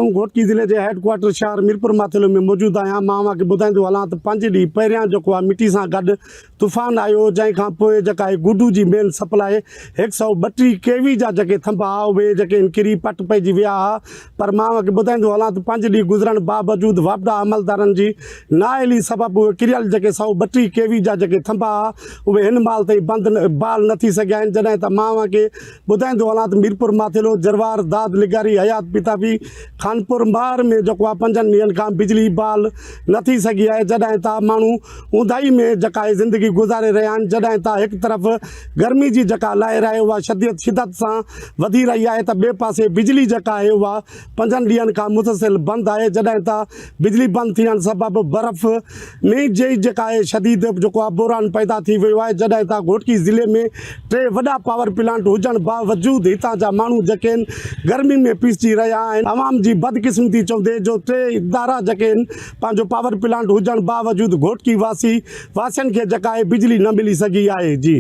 वालेकुम। घोटकी ज़िले के हेडक्वार्टर शहर मीरपुर माथेलो में मौजूद आहियां। मां तव्हांखे ॿुधाईंदो हलां त 5 ॾींहं पहिरियां जेको आहे मिटी सां गॾु तूफ़ान आयो, जंहिंखां पोइ जेका आहे गुडू जी मेन सप्लाई 132 केवी जा जेके थंबा उहे जेके किरी पट पइजी विया हुआ। पर मां तव्हांखे ॿुधाईंदो हलां त 5 ॾींहं गुज़रण बावजूद वापदा अमलदारनि जी नाअहली सबबु उहे किरियल जेके 132 केवी जा जेके थंबा उहे हिन महिल ताईं बंदि बहाल न थी सघिया आहिनि। जॾहिं त मां तव्हांखे ॿुधाईंदो हलां त मीरपुर माथेलो, जरवार, दाद, लिगारी, हयात पिताबी, खानपुर मार में जेको आहे 5 ॾींहंनि खां बिजली बहाल न थी सघी आहे। जॾहिं त माण्हू ऊंदाही में जेका आहे ज़िंदगी गुज़ारे रहिया आहिनि। जॾहिं त हिकु तरफ़ गर्मी जी जेका लहर आहे उहा शिदत सां वधी रही आहे, त ॿिए पासे बिजली जेका आहे उहा 5 ॾींहंनि खां मुतसिल बंदि आहे। जॾहिं त बिजली बंदि थियण सबबु बर्फ़ में जी जेका आहे शदीद जेको आहे बोरान पैदा थी वियो आहे। जॾहिं त घोटकी ज़िले में 3 वॾा पावर प्लांट हुजण बावजूद हितां जा माण्हू जेके आहिनि गर्मी में पीसजी रहिया आहिनि। आवाम जी बदकिस्मती चवंदे जो 3 इदारा जेके आहिनि पंहिंजो पावर प्लांट हुजण बावजूद घोटकी वासियुनि खे जेका आहे बिजली न मिली सघी आहे। जी।